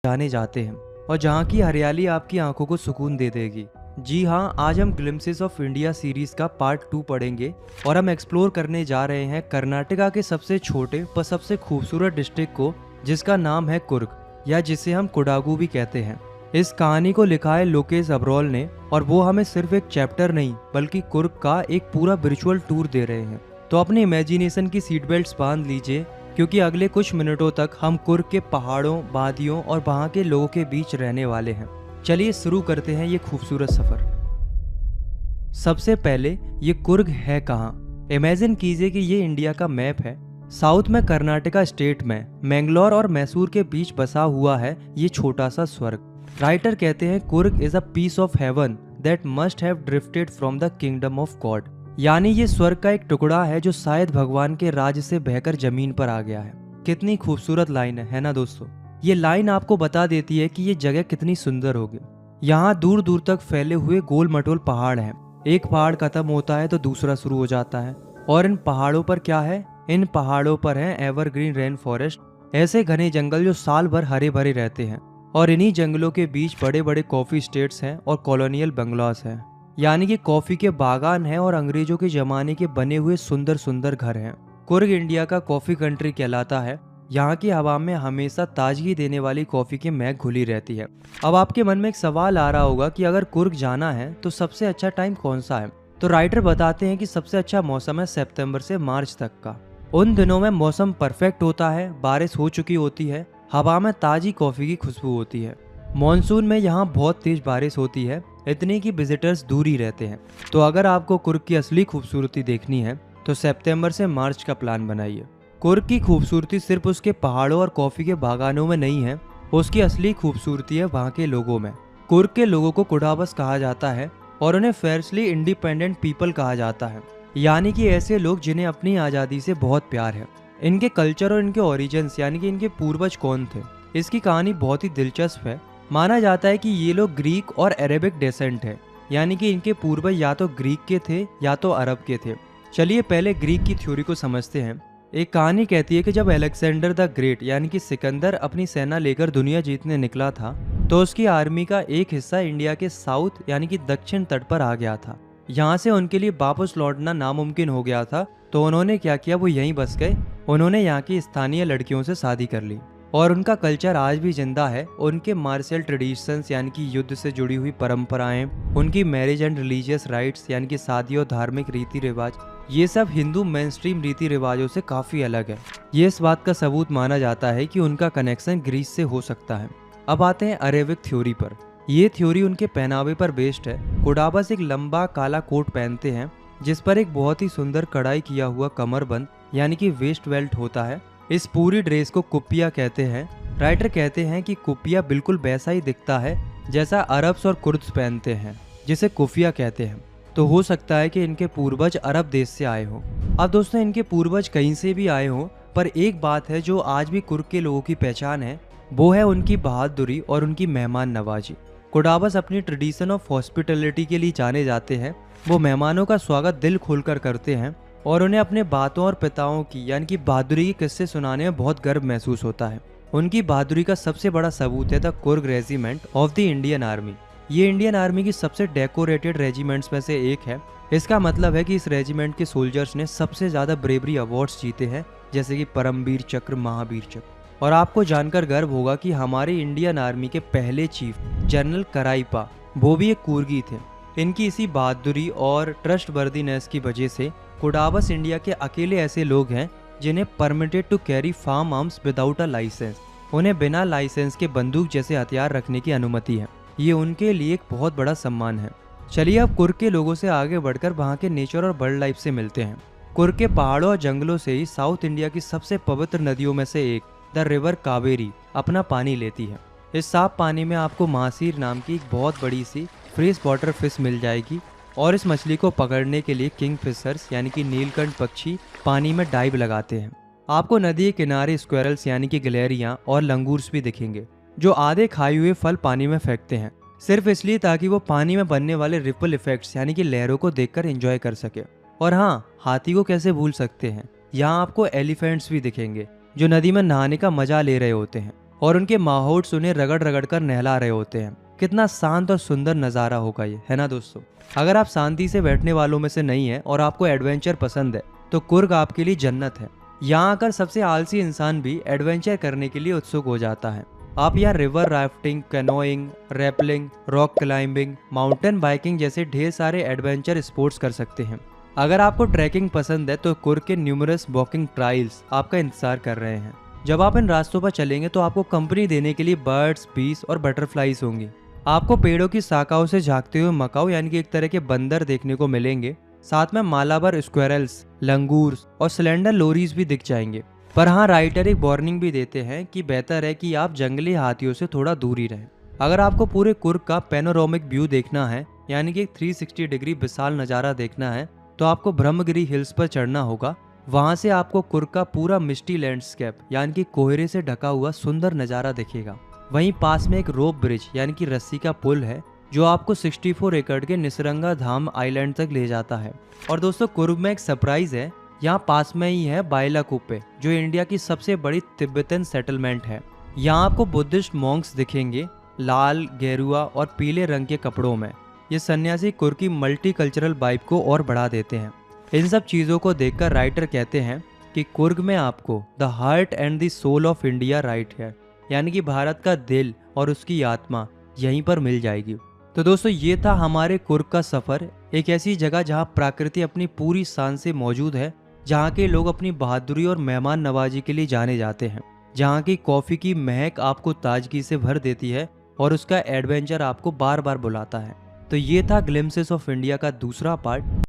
जाने जाते हैं और जहाँ की हरियाली आपकी आंखों को सुकून दे देगी। जी हाँ, आज हम ग्लिम्पसेस ऑफ इंडिया सीरीज का पार्ट 2 पढ़ेंगे और हम एक्सप्लोर करने जा रहे हैं कर्नाटका के सबसे छोटे पर सबसे खूबसूरत डिस्ट्रिक्ट को, जिसका नाम है कुर्ग, या जिसे हम कोडागू भी कहते हैं। इस कहानी को लिखा है लोकेश अब्रोल ने और वो हमें सिर्फ एक चैप्टर नहीं बल्कि कुर्ग का एक पूरा विजुअल टूर दे रहे हैं। तो अपनी इमेजिनेशन की सीट बेल्ट्स बांध लीजिए, क्योंकि अगले कुछ मिनटों तक हम कुर्ग के पहाड़ों, वादियों और वहाँ के लोगों के बीच रहने वाले हैं। चलिए शुरू करते हैं ये खूबसूरत सफर। सबसे पहले ये कुर्ग है कहाँ? इमेजिन कीजिए कि ये इंडिया का मैप है। साउथ में कर्नाटका स्टेट में मैंगलोर और मैसूर के बीच बसा हुआ है ये छोटा सा स्वर्ग। राइटर कहते हैं Coorg is a piece of heaven that must have drifted from the kingdom of God, यानी ये स्वर्ग का एक टुकड़ा है जो शायद भगवान के राज से बहकर जमीन पर आ गया है। कितनी खूबसूरत लाइन है ना दोस्तों? ये लाइन आपको बता देती है कि ये जगह कितनी सुंदर होगी। यहाँ दूर दूर तक फैले हुए गोल मटोल पहाड़ हैं। एक पहाड़ खत्म होता है तो दूसरा शुरू हो जाता है। और इन पहाड़ों पर क्या है? इन पहाड़ों पर है एवरग्रीन रेन फॉरेस्ट, ऐसे घने जंगल जो साल भर हरे भरे रहते हैं। और इन्हीं जंगलों के बीच बड़े बड़े कॉफी स्टेट्स हैं और कॉलोनियल बंगलास हैं, यानी कि कॉफी के बागान हैं और अंग्रेजों के जमाने के बने हुए सुंदर सुंदर घर हैं। कुर्ग इंडिया का कॉफी कंट्री कहलाता है। यहाँ की हवा में हमेशा ताजगी देने वाली कॉफी की महक घुली रहती है। अब आपके मन में एक सवाल आ रहा होगा कि अगर कुर्ग जाना है तो सबसे अच्छा टाइम कौन सा है? तो राइटर बताते हैं कि सबसे अच्छा मौसम है सितंबर से मार्च तक का। उन दिनों में मौसम परफेक्ट होता है, बारिश हो चुकी होती है, हवा में ताजी कॉफी की खुशबू होती है। मॉनसून में यहाँ बहुत तेज बारिश होती है, इतनी कि विजिटर्स दूर ही रहते हैं। तो अगर आपको कुर्ग की असली खूबसूरती देखनी है तो सितंबर से मार्च का प्लान बनाइए। कुर्ग की खूबसूरती सिर्फ उसके पहाड़ों और कॉफी के बागानों में नहीं है, उसकी असली खूबसूरती है वहाँ के लोगों में। कुर्ग के लोगों को कुडाबस कहा जाता है और उन्हें फेयरली इंडिपेंडेंट पीपल कहा जाता है, यानी कि ऐसे लोग जिन्हें अपनी आज़ादी से बहुत प्यार है। इनके कल्चर और इनके ओरिजिन्स, यानी कि इनके पूर्वज कौन थे, इसकी कहानी बहुत ही दिलचस्प है। माना जाता है कि ये लोग ग्रीक और अरेबिक डेसेंट है, यानी कि इनके पूर्वज या तो ग्रीक के थे या तो अरब के थे। चलिए पहले ग्रीक की थ्योरी को समझते हैं। एक कहानी कहती है कि जब अलेक्जेंडर द ग्रेट यानी कि सिकंदर अपनी सेना लेकर दुनिया जीतने निकला था तो उसकी आर्मी का एक हिस्सा इंडिया के साउथ यानी कि दक्षिण तट पर आ गया था। यहाँ से उनके लिए वापस लौटना नामुमकिन हो गया था, तो उन्होंने क्या किया, वो यहीं बस गए। उन्होंने यहाँ की स्थानीय लड़कियों से शादी कर ली और उनका कल्चर आज भी जिंदा है। उनके मार्शल ट्रेडिशंस यानी कि युद्ध से जुड़ी हुई परंपराएं, उनकी मैरिज एंड रिलीजियस राइट्स यानी कि शादी और धार्मिक रीति रिवाज, ये सब हिंदू मेनस्ट्रीम रीति रिवाजों से काफी अलग है। ये इस बात का सबूत माना जाता है कि उनका कनेक्शन ग्रीस से हो सकता है। अब आते हैं अरेबिक थ्योरी पर। ये थ्योरी उनके पहनावे पर बेस्ड है। कुडाबस एक लंबा काला कोट पहनते हैं जिस पर एक बहुत ही सुंदर कढ़ाई किया हुआ कमरबंद यानी कि वेस्ट बेल्ट होता है। इस पूरी ड्रेस को कुपिया कहते हैं। राइटर कहते हैं कि कुपिया बिल्कुल वैसा ही दिखता है जैसा अरब्स और कुर्द्स पहनते हैं, जिसे कुफिया कहते हैं। तो हो सकता है कि इनके पूर्वज अरब देश से आए हों। अब दोस्तों, इनके पूर्वज कहीं से भी आए हों, पर एक बात है जो आज भी कुर्ग के लोगों की पहचान है, वो है उनकी बहादुरी और उनकी मेहमान नवाजी। कुडाबस अपनी ट्रेडिशन ऑफ हॉस्पिटलिटी के लिए जाने जाते हैं। वो मेहमानों का स्वागत दिल खोलकर करते हैं और उन्हें अपने बातों और पिताओं की यानी कि बहादुरी के किस्से सुनाने में बहुत गर्व महसूस होता है। उनकी बहादुरी का सबसे बड़ा सबूत है the Coorg regiment of the Indian army. ये इंडियन आर्मी की सबसे डेकोरेटेड रेजिमेंट्स में से एक है। इसका मतलब है कि इस रेजिमेंट के सोल्जर्स ने सबसे ज्यादा ब्रेवरी अवार्ड्स जीते हैं, जैसे कि परमवीर चक्र, महावीर चक्र। और आपको जानकर गर्व होगा कि हमारे इंडियन आर्मी के पहले चीफ जनरल कराइपा, वो भी एक कुर्गी थे। इनकी इसी बहादुरी और ट्रस्टवर्दीनेस की वजह से कुडाबस इंडिया के अकेले ऐसे लोग हैं जिन्हें permitted to carry farm arms without a licence. उन्हें बिना लाइसेंस के बंदूक जैसे हथियार रखने की अनुमति है। ये उनके लिए एक बहुत बड़ा सम्मान है। चलिए अब कुर्ग के लोगों से आगे बढ़कर वहाँ के नेचर और बर्ड लाइफ से मिलते हैं। कुर्ग के पहाड़ों और जंगलों से ही साउथ इंडिया की सबसे पवित्र नदियों में से एक द रिवर कावेरी अपना पानी लेती है। इस साफ पानी में आपको महासीर नाम की एक बहुत बड़ी सी फ्रेश वाटर फिश मिल जाएगी और इस मछली को पकड़ने के लिए किंग फिशर्स यानी कि नीलकंठ पक्षी पानी में डाइव लगाते हैं। आपको नदी के किनारे स्क्वेरल्स यानी कि गिलहरियां और लंगूर्स भी दिखेंगे जो आधे खाए हुए फल पानी में फेंकते हैं, सिर्फ इसलिए ताकि वो पानी में बनने वाले रिपल इफेक्ट्स यानी कि लहरों को देखकर एंजॉय कर सके। और हाँ, हाथी को कैसे भूल सकते हैं। यहाँ आपको एलिफेंट्स भी दिखेंगे जो नदी में नहाने का मजा ले रहे होते हैं। और उनके माहौट्स उन्हें रगड़ रगड़ कर नहला रहे होते हैं। कितना शांत और सुंदर नज़ारा होगा ये, है ना दोस्तों। अगर आप शांति से बैठने वालों में से नहीं है और आपको एडवेंचर पसंद है तो कुर्ग आपके लिए जन्नत है। यहाँ आकर सबसे आलसी इंसान भी एडवेंचर करने के लिए उत्सुक हो जाता है। आप यहाँ river rafting, canoeing, rappelling, rock climbing, mountain biking जैसे ढेर सारे एडवेंचर स्पोर्ट्स कर सकते हैं। अगर आपको ट्रैकिंग पसंद है तो कुर्ग के न्यूमरस वॉकिंग ट्रायल्स आपका इंतजार कर रहे हैं। जब आप इन रास्तों पर चलेंगे तो आपको कंपनी देने के लिए बर्ड्स, बीस और बटरफ्लाईज होंगी। आपको पेड़ों की शाखाओं से झांकते हुए मकाऊ यानी कि एक तरह के बंदर देखने को मिलेंगे। साथ में मालाबार स्क्वेरल्स, लंगूर्स और सिलेंडर लोरीज भी दिख जाएंगे। पर हाँ, राइटर एक वार्निंग भी देते हैं कि बेहतर है कि आप जंगली हाथियों से थोड़ा दूर ही रहें। अगर आपको पूरे कुर्ग का पैनोरामिक व्यू देखना है यानी कि एक 360 डिग्री विशाल नज़ारा देखना है तो आपको ब्रह्मगिरी हिल्स पर चढ़ना होगा। वहां से आपको कुर्ग का पूरा मिस्टी लैंडस्केप यानी कि कोहरे से ढका हुआ सुंदर नज़ारा दिखेगा। वहीं पास में एक रोप ब्रिज यानी कि रस्सी का पुल है जो आपको 64 एकड़ के निसरंगा धाम आइलैंड तक ले जाता है। और दोस्तों, कुर्ग में एक सरप्राइज है। यहाँ पास में ही है बाइलाकुप्पे जो इंडिया की सबसे बड़ी तिब्बतन सेटलमेंट है। यहाँ आपको बुद्धिस्ट मॉन्क्स दिखेंगे लाल, गेरुआ और पीले रंग के कपड़ों में। ये सन्यासी कुर्ग की मल्टी कल्चरल वाइब को और बढ़ा देते हैं। इन सब चीज़ों को देखकर राइटर कहते हैं कि कुर्ग में आपको the heart and the soul of India right है, यानी कि भारत का दिल और उसकी आत्मा यहीं पर मिल जाएगी। तो दोस्तों, ये था हमारे कुर्ग का सफ़र, एक ऐसी जगह जहाँ प्रकृति अपनी पूरी शान से मौजूद है, जहाँ के लोग अपनी बहादुरी और मेहमान नवाजी के लिए जाने जाते हैं, जहाँ की कॉफ़ी की महक आपको ताजगी से भर देती है और उसका एडवेंचर आपको बार बार बुलाता है। तो ये था ग्लिम्सेस ऑफ इंडिया का दूसरा पार्ट।